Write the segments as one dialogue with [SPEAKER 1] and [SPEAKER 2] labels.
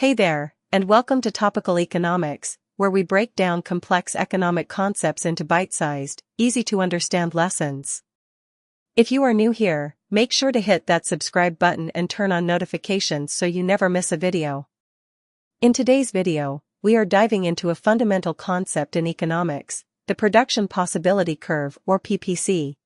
[SPEAKER 1] Hey there, and welcome to Topical Economics, where we break down complex economic concepts into bite-sized, easy-to-understand lessons. If you are new here, make sure to hit that subscribe button and turn on notifications so you never miss a video. In today's video, we are diving into a fundamental concept in economics, the production possibility curve or PPC.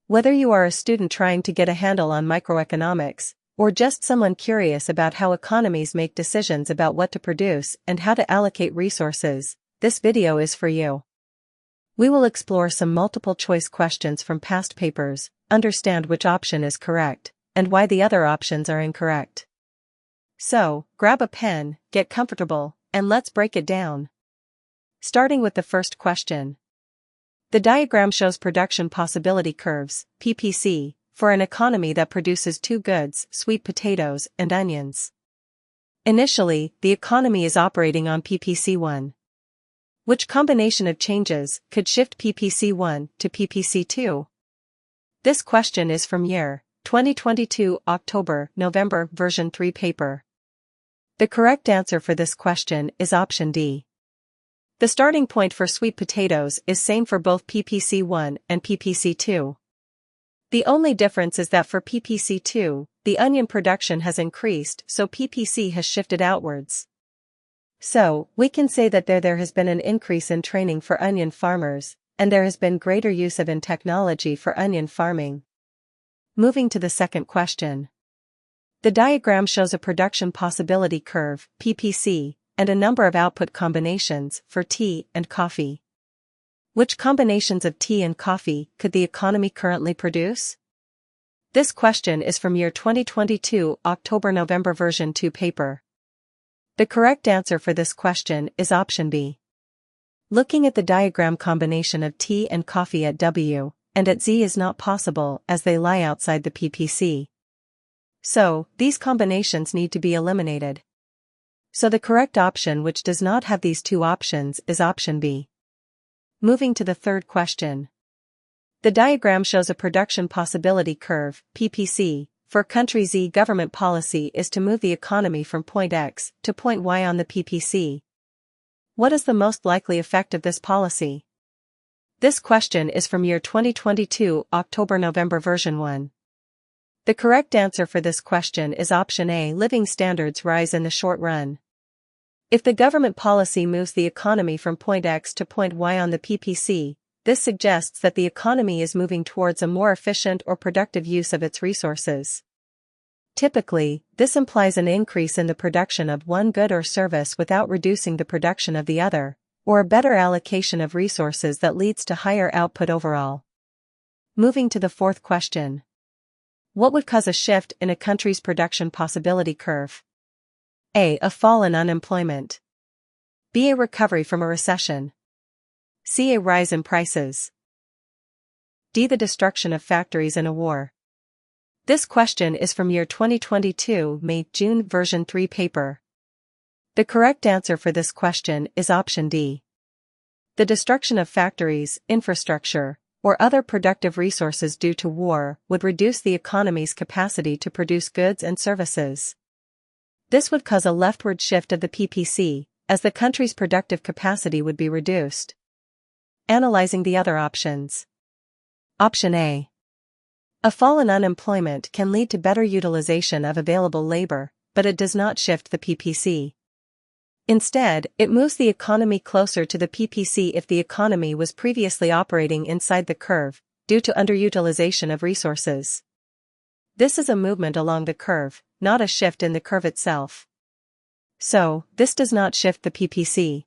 [SPEAKER 1] Whether you are a student trying to get a handle on microeconomics, or just someone curious about how economies make decisions about what to produce and how to allocate resources, this video is for you. We will explore some multiple-choice questions from past papers, understand which option is correct, and why the other options are incorrect. So, grab a pen, get comfortable, and let's break it down. Starting with the first question. The diagram shows production possibility curves, PPC, for an economy that produces two goods, sweet potatoes and onions. Initially, the economy is operating on PPC1. Which combination of changes could shift PPC1 to PPC2? This question is from year 2022 October-November version 3 paper. The correct answer for this question is option D. The starting point for sweet potatoes is same for both PPC1 and PPC2. The only difference is that for PPC2, the onion production has increased, so PPC has shifted outwards. So, we can say that there has been an increase in training for onion farmers, and there has been greater use of technology for onion farming. Moving to the second question. The diagram shows a production possibility curve, PPC, and a number of output combinations for tea and coffee. Which combinations of tea and coffee could the economy currently produce? This question is from year 2022 October-November version 2 paper. The correct answer for this question is option B. Looking at the diagram, combination of tea and coffee at W and at Z is not possible as they lie outside the PPC. So, these combinations need to be eliminated. So the correct option which does not have these two options is option B. Moving to the third question. The diagram shows a production possibility curve, PPC, for country Z. Government policy is to move the economy from point X to point Y on the PPC. What is the most likely effect of this policy? This question is from year 2022 October-November version 1. The correct answer for this question is option A. Living standards rise in the short run. If the government policy moves the economy from point X to point Y on the PPC, this suggests that the economy is moving towards a more efficient or productive use of its resources. Typically, this implies an increase in the production of one good or service without reducing the production of the other, or a better allocation of resources that leads to higher output overall. Moving to the fourth question. What would cause a shift in a country's production possibility curve? A. A fall in unemployment. B. A recovery from a recession. C. A rise in prices. D. The destruction of factories in a war. This question is from year 2022 May-June version 3 paper. The correct answer for this question is option D. The destruction of factories, infrastructure, or other productive resources due to war would reduce the economy's capacity to produce goods and services. This would cause a leftward shift of the PPC, as the country's productive capacity would be reduced. Analyzing the other options. Option A. A fall in unemployment can lead to better utilization of available labor, but it does not shift the PPC. Instead, it moves the economy closer to the PPC if the economy was previously operating inside the curve, due to underutilization of resources. This is a movement along the curve, not a shift in the curve itself. So, this does not shift the PPC.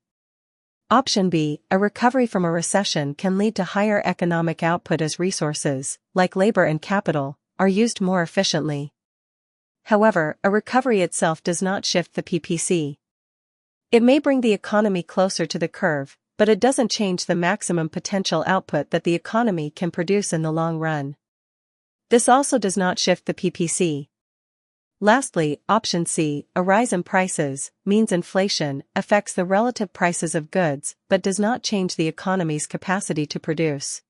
[SPEAKER 1] Option B, a recovery from a recession can lead to higher economic output as resources, like labor and capital, are used more efficiently. However, a recovery itself does not shift the PPC. It may bring the economy closer to the curve, but it doesn't change the maximum potential output that the economy can produce in the long run. This also does not shift the PPC. Lastly, option C, a rise in prices, means inflation affects the relative prices of goods but does not change the economy's capacity to produce.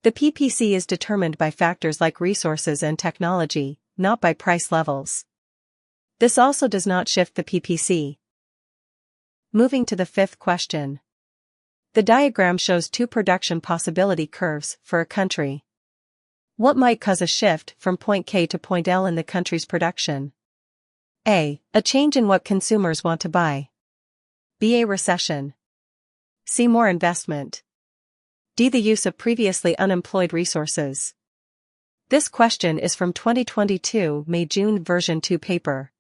[SPEAKER 1] The PPC is determined by factors like resources and technology, not by price levels. This also does not shift the PPC. Moving to the fifth question. The diagram shows two production possibility curves for a country. What might cause a shift from point K to point L in the country's production? A. A change in what consumers want to buy. B. A recession. C. More investment. D. The use of previously unemployed resources. This question is from 2022 May-June version 2 paper.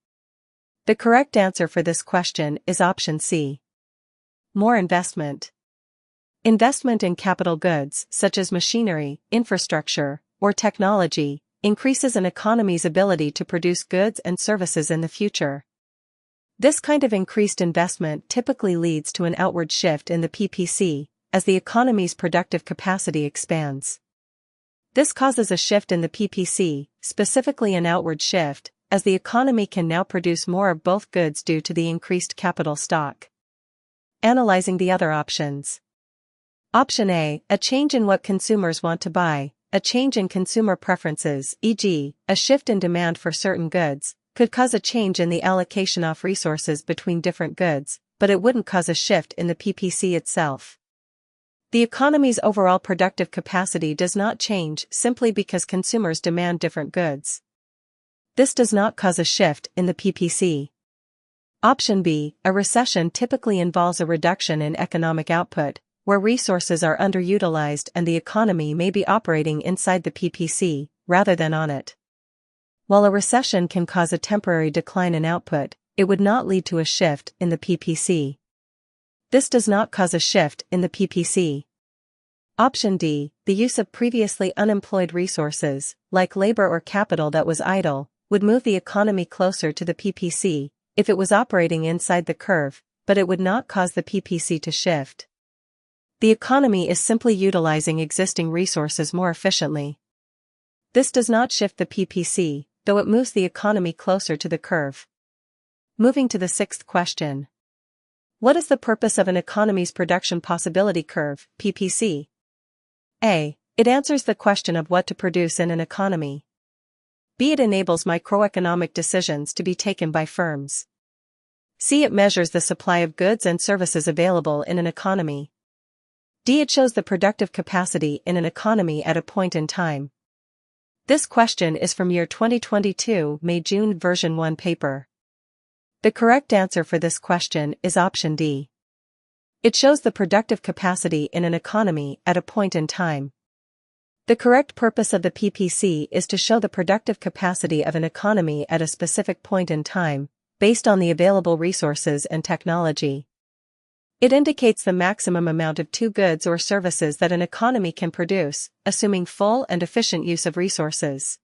[SPEAKER 1] The correct answer for this question is option C. More investment. Investment in capital goods, such as machinery, infrastructure, or technology, increases an economy's ability to produce goods and services in the future. This kind of increased investment typically leads to an outward shift in the PPC, as the economy's productive capacity expands. This causes a shift in the PPC, specifically an outward shift, as the economy can now produce more of both goods due to the increased capital stock. Analyzing the other options. Option A, a change in what consumers want to buy. A change in consumer preferences, e.g., a shift in demand for certain goods, could cause a change in the allocation of resources between different goods, but it wouldn't cause a shift in the PPC itself. The economy's overall productive capacity does not change simply because consumers demand different goods. This does not cause a shift in the PPC. Option B, a recession typically involves a reduction in economic output, where resources are underutilized and the economy may be operating inside the PPC, rather than on it. While a recession can cause a temporary decline in output, it would not lead to a shift in the PPC. This does not cause a shift in the PPC. Option D, the use of previously unemployed resources, like labor or capital that was idle, would move the economy closer to the PPC, if it was operating inside the curve, but it would not cause the PPC to shift. The economy is simply utilizing existing resources more efficiently. This does not shift the PPC, though it moves the economy closer to the curve. Moving to the sixth question. What is the purpose of an economy's production possibility curve, PPC? A. It answers the question of what to produce in an economy. B. It enables microeconomic decisions to be taken by firms. C. It measures the supply of goods and services available in an economy. D. It shows the productive capacity in an economy at a point in time. This question is from year 2022 May-June version 1 paper. The correct answer for this question is option D. It shows the productive capacity in an economy at a point in time. The correct purpose of the PPC is to show the productive capacity of an economy at a specific point in time, based on the available resources and technology. It indicates the maximum amount of two goods or services that an economy can produce, assuming full and efficient use of resources.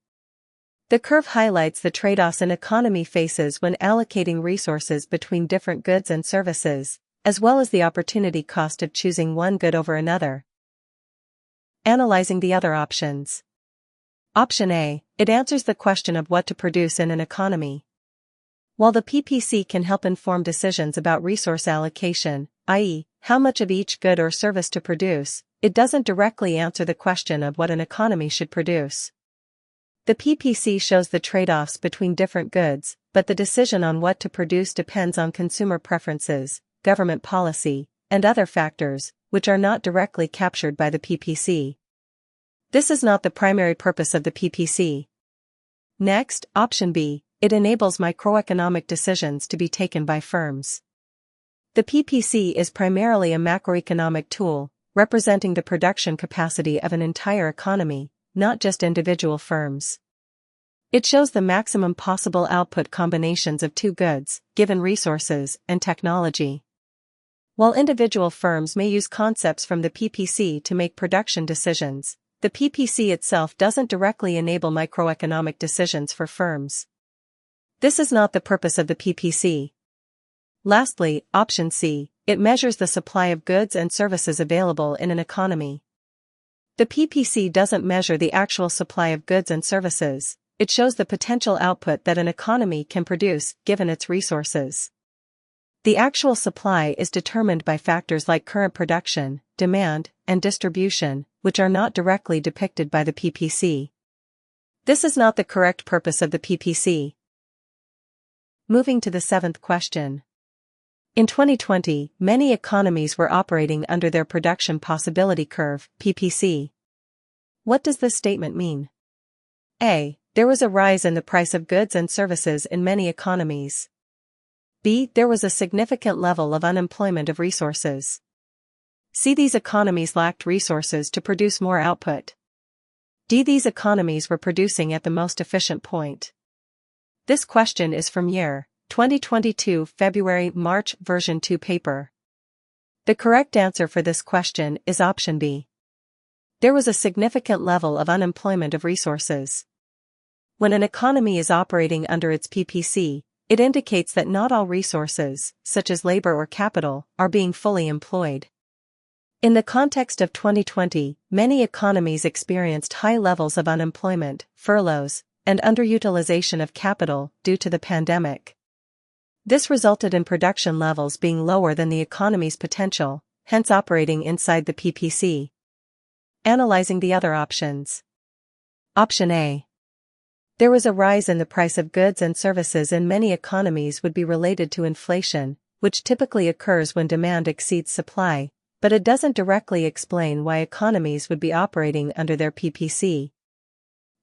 [SPEAKER 1] The curve highlights the trade-offs an economy faces when allocating resources between different goods and services, as well as the opportunity cost of choosing one good over another. Analyzing the other options. Option A, it answers the question of what to produce in an economy. While the PPC can help inform decisions about resource allocation, i.e., how much of each good or service to produce, it doesn't directly answer the question of what an economy should produce. The PPC shows the trade-offs between different goods, but the decision on what to produce depends on consumer preferences, government policy, and other factors, which are not directly captured by the PPC. This is not the primary purpose of the PPC. Next, option B. It enables microeconomic decisions to be taken by firms. The PPC is primarily a macroeconomic tool, representing the production capacity of an entire economy, not just individual firms. It shows the maximum possible output combinations of two goods, given resources and technology. While individual firms may use concepts from the PPC to make production decisions, the PPC itself doesn't directly enable microeconomic decisions for firms. This is not the purpose of the PPC. Lastly, option C, it measures the supply of goods and services available in an economy. The PPC doesn't measure the actual supply of goods and services, it shows the potential output that an economy can produce given its resources. The actual supply is determined by factors like current production, demand, and distribution, which are not directly depicted by the PPC. This is not the correct purpose of the PPC. Moving to the 7th question. In 2020, many economies were operating under their production possibility curve, PPC. What does this statement mean? A. There was a rise in the price of goods and services in many economies. B. There was a significant level of unemployment of resources. C. These economies lacked resources to produce more output. D. These economies were producing at the most efficient point. This question is from year 2022 February-March version 2 paper. The correct answer for this question is option B. There was a significant level of unemployment of resources. When an economy is operating under its PPC, it indicates that not all resources, such as labor or capital, are being fully employed. In the context of 2020, many economies experienced high levels of unemployment, furloughs, and underutilization of capital due to the pandemic. This resulted in production levels being lower than the economy's potential, hence operating inside the PPC. Analyzing the other options. Option A. There was a rise in the price of goods and services in many economies would be related to inflation, which typically occurs when demand exceeds supply, but it doesn't directly explain why economies would be operating under their PPC.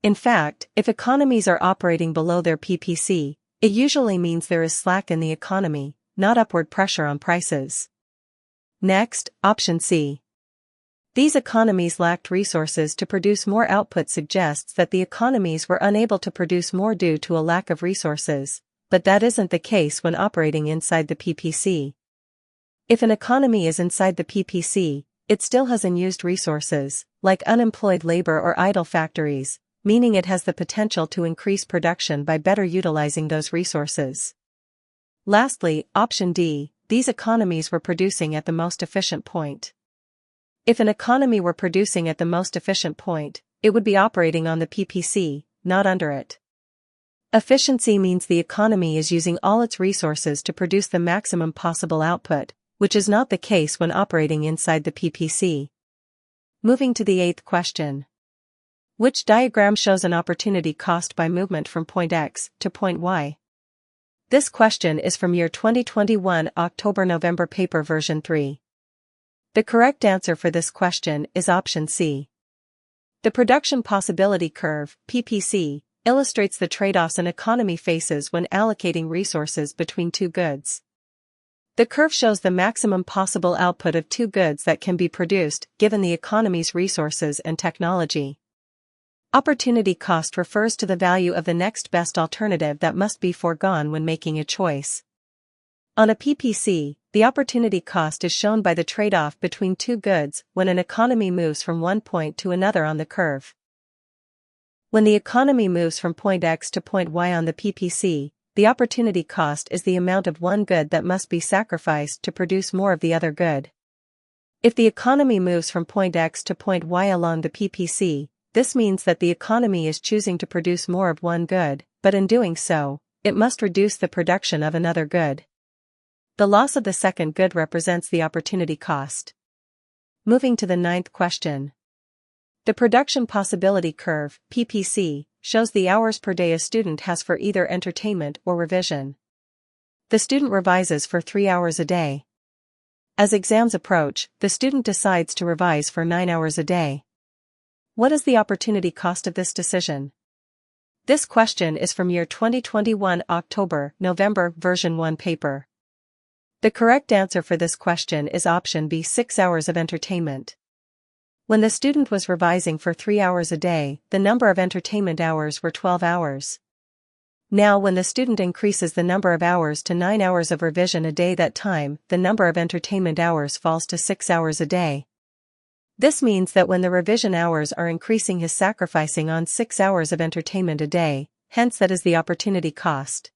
[SPEAKER 1] In fact, if economies are operating below their PPC, it usually means there is slack in the economy, not upward pressure on prices. Next, option C. These economies lacked resources to produce more output suggests that the economies were unable to produce more due to a lack of resources, but that isn't the case when operating inside the PPC. If an economy is inside the PPC, it still has unused resources, like unemployed labor or idle factories, meaning it has the potential to increase production by better utilizing those resources. Lastly, option D, these economies were producing at the most efficient point. If an economy were producing at the most efficient point, it would be operating on the PPC, not under it. Efficiency means the economy is using all its resources to produce the maximum possible output, which is not the case when operating inside the PPC. Moving to the 8th question. Which diagram shows an opportunity cost by movement from point X to point Y? This question is from year 2021 October-November paper version 3. The correct answer for this question is option C. The production possibility curve, PPC, illustrates the trade-offs an economy faces when allocating resources between two goods. The curve shows the maximum possible output of two goods that can be produced, given the economy's resources and technology. Opportunity cost refers to the value of the next best alternative that must be foregone when making a choice. On a PPC, the opportunity cost is shown by the trade-off between two goods when an economy moves from one point to another on the curve. When the economy moves from point X to point Y on the PPC, the opportunity cost is the amount of one good that must be sacrificed to produce more of the other good. If the economy moves from point X to point Y along the PPC, this means that the economy is choosing to produce more of one good, but in doing so, it must reduce the production of another good. The loss of the second good represents the opportunity cost. Moving to the 9th question. The production possibility curve, PPC, shows the hours per day a student has for either entertainment or revision. The student revises for 3 hours a day. As exams approach, the student decides to revise for 9 hours a day. What is the opportunity cost of this decision? This question is from year 2021 October-November version 1 paper. The correct answer for this question is option B, 6 hours of entertainment. When the student was revising for 3 hours a day, the number of entertainment hours were 12 hours. Now when the student increases the number of hours to 9 hours of revision a day, that time, the number of entertainment hours falls to 6 hours a day. This means that when the revision hours are increasing, he is sacrificing on 6 hours of entertainment a day, hence that is the opportunity cost.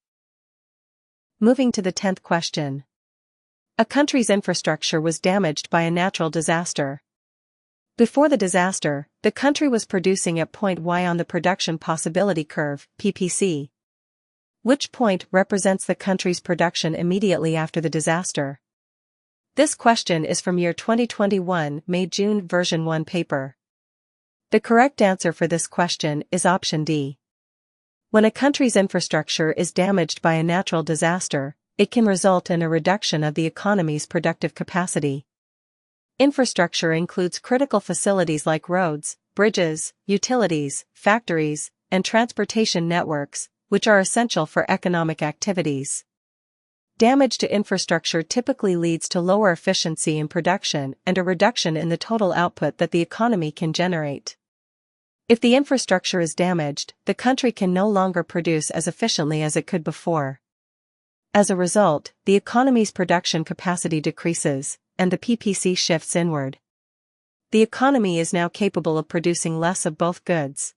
[SPEAKER 1] Moving to the 10th question. A country's infrastructure was damaged by a natural disaster. Before the disaster, the country was producing at point Y on the production possibility curve, PPC. Which point represents the country's production immediately after the disaster? This question is from year 2021 May-June version 1 paper. The correct answer for this question is option D. When a country's infrastructure is damaged by a natural disaster, it can result in a reduction of the economy's productive capacity. Infrastructure includes critical facilities like roads, bridges, utilities, factories, and transportation networks, which are essential for economic activities. Damage to infrastructure typically leads to lower efficiency in production and a reduction in the total output that the economy can generate. If the infrastructure is damaged, the country can no longer produce as efficiently as it could before. As a result, the economy's production capacity decreases, and the PPC shifts inward. The economy is now capable of producing less of both goods.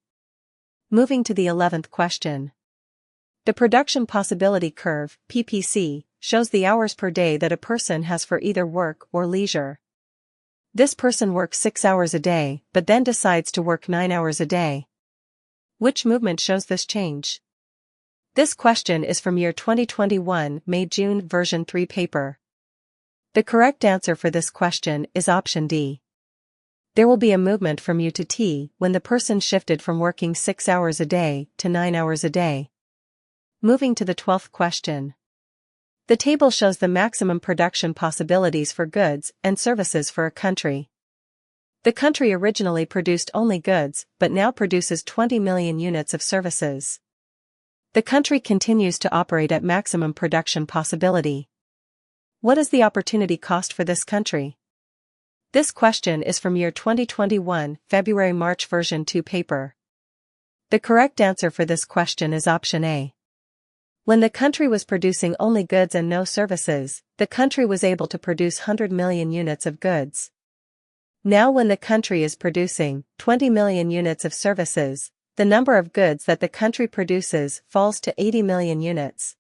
[SPEAKER 1] Moving to the 11th question. The production possibility curve, PPC, shows the hours per day that a person has for either work or leisure. This person works 6 hours a day, but then decides to work 9 hours a day. Which movement shows this change? This question is from year 2021 May-June version 3 paper. The correct answer for this question is option D. There will be a movement from U to T when the person shifted from working 6 hours a day to 9 hours a day. Moving to the 12th question. The table shows the maximum production possibilities for goods and services for a country. The country originally produced only goods, but now produces 20 million units of services. The country continues to operate at maximum production possibility. What is the opportunity cost for this country? This question is from year 2021 February-March version 2 paper. The correct answer for this question is option A. When the country was producing only goods and no services, the country was able to produce 100 million units of goods. Now when the country is producing 20 million units of services, the number of goods that the country produces falls to 80 million units.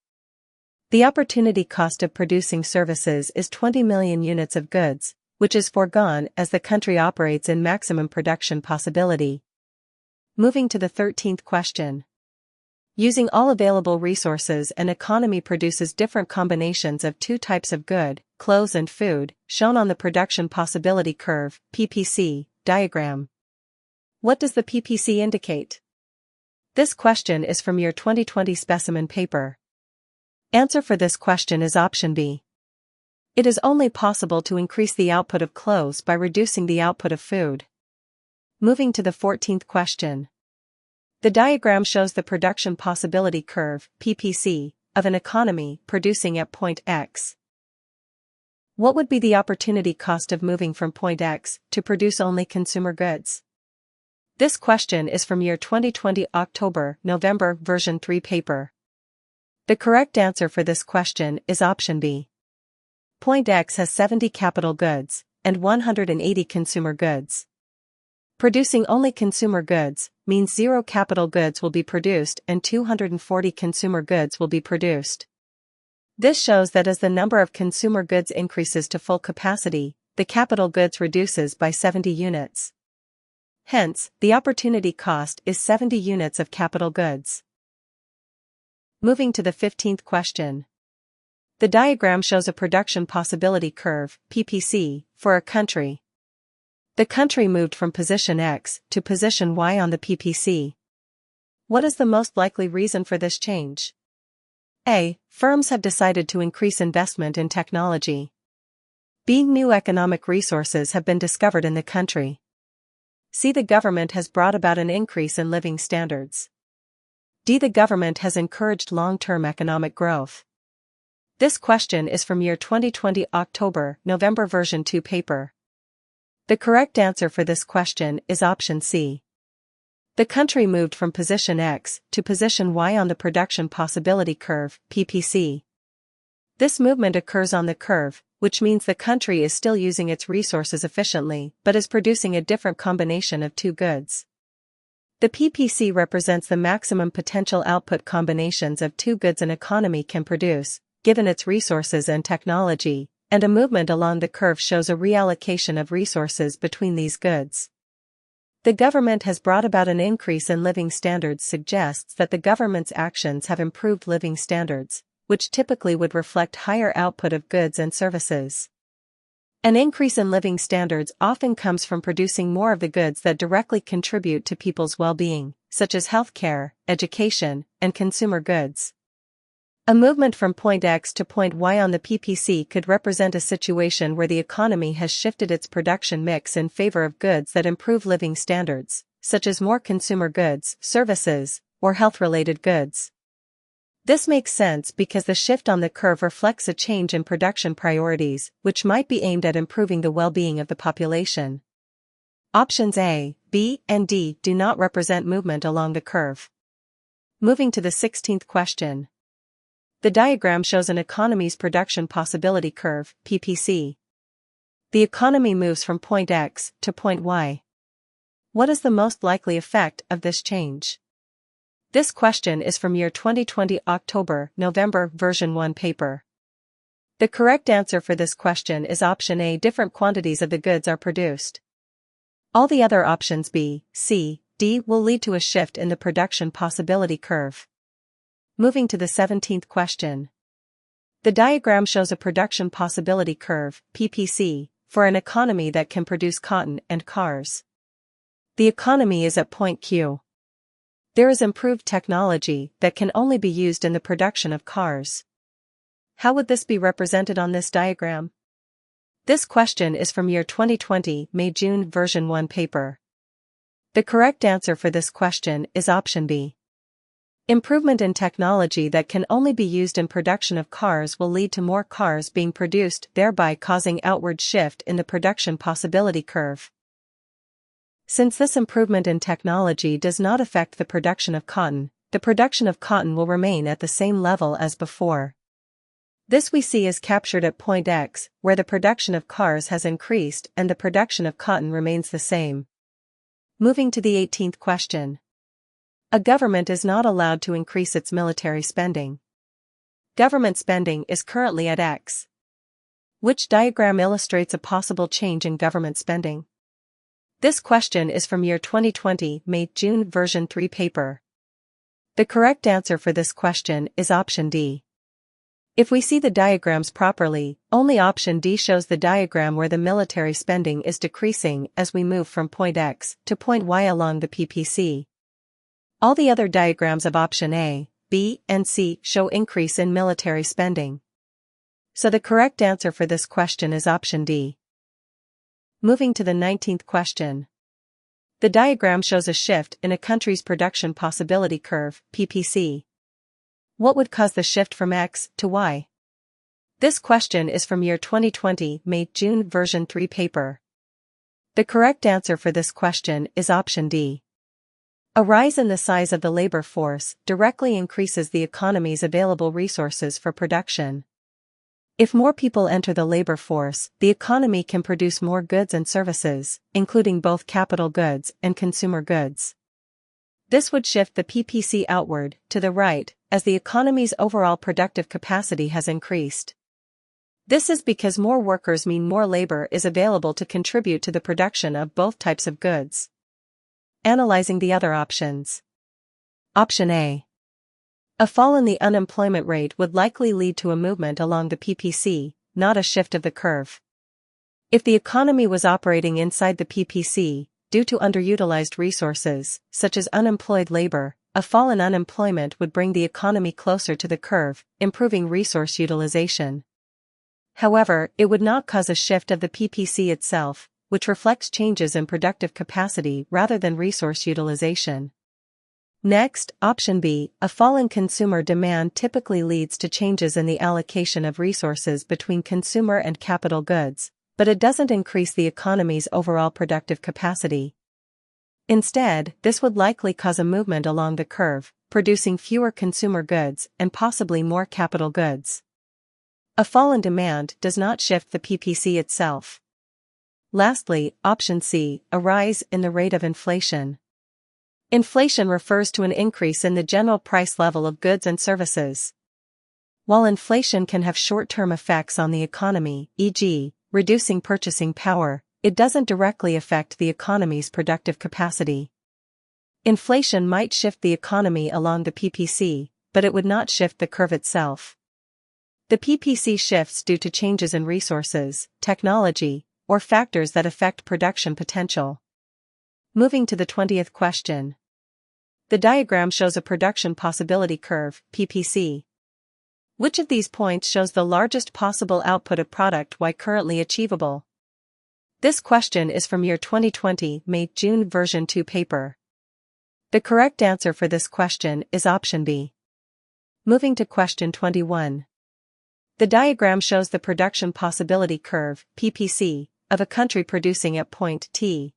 [SPEAKER 1] The opportunity cost of producing services is 20 million units of goods, which is foregone as the country operates in maximum production possibility. Moving to the 13th question. Using all available resources, an economy produces different combinations of two types of good, clothes and food, shown on the production possibility curve, PPC, diagram. What does the PPC indicate? This question is from year 2020 specimen paper. Answer for this question is option B. It is only possible to increase the output of clothes by reducing the output of food. Moving to the 14th question. The diagram shows the production possibility curve, PPC, of an economy producing at point X. What would be the opportunity cost of moving from point X to produce only consumer goods? This question is from year 2020 October-November version 3 paper. The correct answer for this question is option B. Point X has 70 capital goods and 180 consumer goods. Producing only consumer goods means 0 capital goods will be produced and 240 consumer goods will be produced. This shows that as the number of consumer goods increases to full capacity, the capital goods reduces by 70 units. Hence, the opportunity cost is 70 units of capital goods. Moving to the 15th question. The diagram shows a production possibility curve, PPC, for a country. The country moved from position X to position Y on the PPC. What is the most likely reason for this change? A. Firms have decided to increase investment in technology. B. New economic resources have been discovered in the country. C. The government has brought about an increase in living standards. D. The government has encouraged long-term economic growth. This question is from year 2020 October-November version 2 paper. The correct answer for this question is option C. The country moved from position X to position Y on the production possibility curve, PPC. This movement occurs on the curve, which means the country is still using its resources efficiently but is producing a different combination of two goods. The PPC represents the maximum potential output combinations of two goods an economy can produce, given its resources and technology, and a movement along the curve shows a reallocation of resources between these goods. The government has brought about an increase in living standards suggests that the government's actions have improved living standards, which typically would reflect higher output of goods and services. An increase in living standards often comes from producing more of the goods that directly contribute to people's well-being, such as healthcare, education, and consumer goods. A movement from point X to point Y on the PPC could represent a situation where the economy has shifted its production mix in favor of goods that improve living standards, such as more consumer goods, services, or health-related goods. This makes sense because the shift on the curve reflects a change in production priorities, which might be aimed at improving the well-being of the population. Options A, B, and D do not represent movement along the curve. Moving to the 16th question. The diagram shows an economy's production possibility curve, PPC. The economy moves from point X to point Y. What is the most likely effect of this change? This question is from year 2020 October-November version 1 paper. The correct answer for this question is option A. Different quantities of the goods are produced. All the other options B, C, D will lead to a shift in the production possibility curve. Moving to the 17th question. The diagram shows a production possibility curve, PPC, for an economy that can produce cotton and cars. The economy is at point Q. There is improved technology that can only be used in the production of cars. How would this be represented on this diagram? This question is from year 2020 May-June version 1 paper. The correct answer for this question is option B. Improvement in technology that can only be used in production of cars will lead to more cars being produced, thereby causing outward shift in the production possibility curve. Since this improvement in technology does not affect the production of cotton, the production of cotton will remain at the same level as before. This we see is captured at point X, where the production of cars has increased and the production of cotton remains the same. Moving to the 18th question. A government is not allowed to increase its military spending. Government spending is currently at X. Which diagram illustrates a possible change in government spending? This question is from year 2020 May-June version 3 paper. The correct answer for this question is option D. If we see the diagrams properly, only option D shows the diagram where the military spending is decreasing as we move from point X to point Y along the PPC. All the other diagrams of option A, B, and C show increase in military spending. So the correct answer for this question is option D. Moving to the 19th question. The diagram shows a shift in a country's production possibility curve, PPC. What would cause the shift from X to Y? This question is from year 2020 May-June version 3 paper. The correct answer for this question is option D. A rise in the size of the labor force directly increases the economy's available resources for production. If more people enter the labor force, the economy can produce more goods and services, including both capital goods and consumer goods. This would shift the PPC outward, to the right, as the economy's overall productive capacity has increased. This is because more workers mean more labor is available to contribute to the production of both types of goods. Analyzing the other options. Option A. A fall in the unemployment rate would likely lead to a movement along the PPC, not a shift of the curve. If the economy was operating inside the PPC, due to underutilized resources, such as unemployed labor, a fall in unemployment would bring the economy closer to the curve, improving resource utilization. However, it would not cause a shift of the PPC itself, which reflects changes in productive capacity rather than resource utilization. Next, option B, a fall in consumer demand typically leads to changes in the allocation of resources between consumer and capital goods, but it doesn't increase the economy's overall productive capacity. Instead, this would likely cause a movement along the curve, producing fewer consumer goods and possibly more capital goods. A fall in demand does not shift the PPC itself. Lastly, option C, a rise in the rate of inflation. Inflation refers to an increase in the general price level of goods and services. While inflation can have short-term effects on the economy, e.g., reducing purchasing power, it doesn't directly affect the economy's productive capacity. Inflation might shift the economy along the PPC, but it would not shift the curve itself. The PPC shifts due to changes in resources, technology, or factors that affect production potential. Moving to the 20th question. The diagram shows a production possibility curve, PPC. Which of these points shows the largest possible output of product Y currently achievable? This question is from year 2020 May-June version 2 paper. The correct answer for this question is option B. Moving to question 21. The diagram shows the production possibility curve, PPC, of a country producing at point T.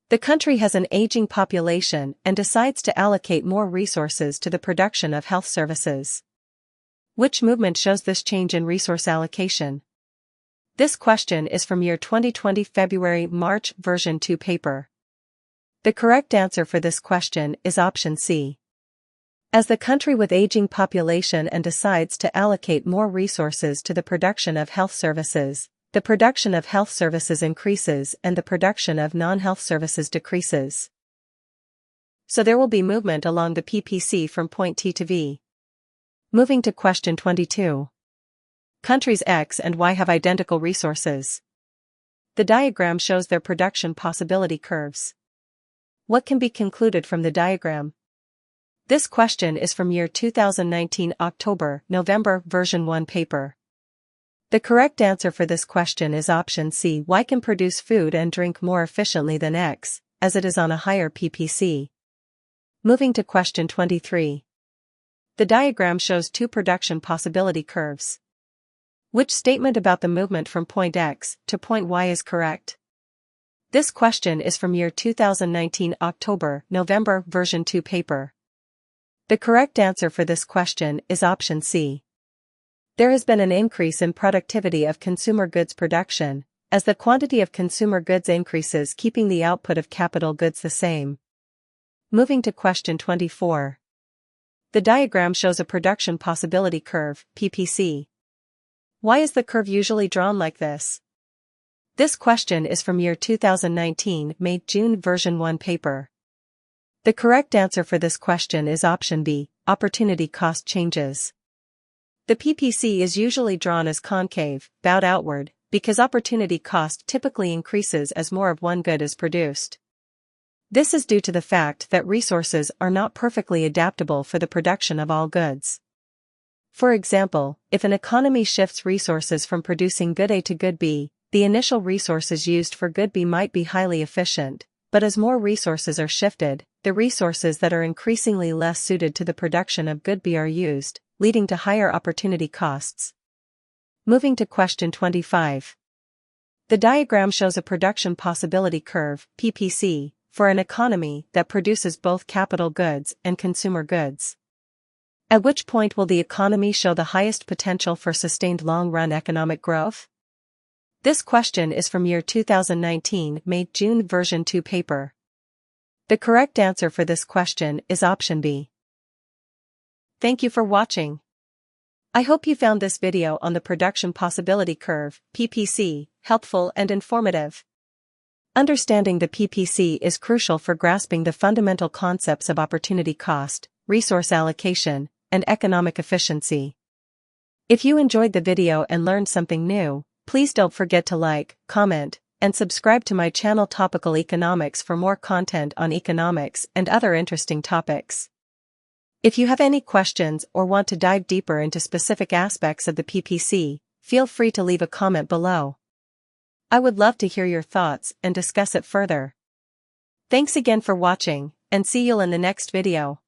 [SPEAKER 1] The country has an aging population and decides to allocate more resources to the production of health services. Which movement shows this change in resource allocation? This question is from year 2020 February-March version 2 paper. The correct answer for this question is option C. As the country with aging population and decides to allocate more resources to the production of health services, the production of health services increases and the production of non-health services decreases. So there will be movement along the PPC from point T to V. Moving to question 22. Countries X and Y have identical resources. The diagram shows their production possibility curves. What can be concluded from the diagram? This question is from year 2019 October-November version 1 paper. The correct answer for this question is option C. Y can produce food and drink more efficiently than X, as it is on a higher PPC. Moving to question 23. The diagram shows two production possibility curves. Which statement about the movement from point X to point Y is correct? This question is from year 2019 October-November version 2 paper. The correct answer for this question is option C. There has been an increase in productivity of consumer goods production, as the quantity of consumer goods increases, keeping the output of capital goods the same. Moving to question 24. The diagram shows a production possibility curve, PPC. Why is the curve usually drawn like this? This question is from year 2019 May-June version 1 paper. The correct answer for this question is option B, opportunity cost changes. The PPC is usually drawn as concave, bowed outward, because opportunity cost typically increases as more of one good is produced. This is due to the fact that resources are not perfectly adaptable for the production of all goods. For example, if an economy shifts resources from producing good A to good B, the initial resources used for good B might be highly efficient, but as more resources are shifted, the resources that are increasingly less suited to the production of good B are used, leading to higher opportunity costs. Moving to question 25. The diagram shows a production possibility curve, PPC, for an economy that produces both capital goods and consumer goods. At which point will the economy show the highest potential for sustained long-run economic growth? This question is from year 2019 May-June version 2 paper. The correct answer for this question is option B. Thank you for watching. I hope you found this video on the production possibility curve, PPC, helpful and informative. Understanding the PPC is crucial for grasping the fundamental concepts of opportunity cost, resource allocation, and economic efficiency. If you enjoyed the video and learned something new, please don't forget to like, comment, and subscribe to my channel Topical Economics for more content on economics and other interesting topics. If you have any questions or want to dive deeper into specific aspects of the PPC, feel free to leave a comment below. I would love to hear your thoughts and discuss it further. Thanks again for watching, and see you in the next video.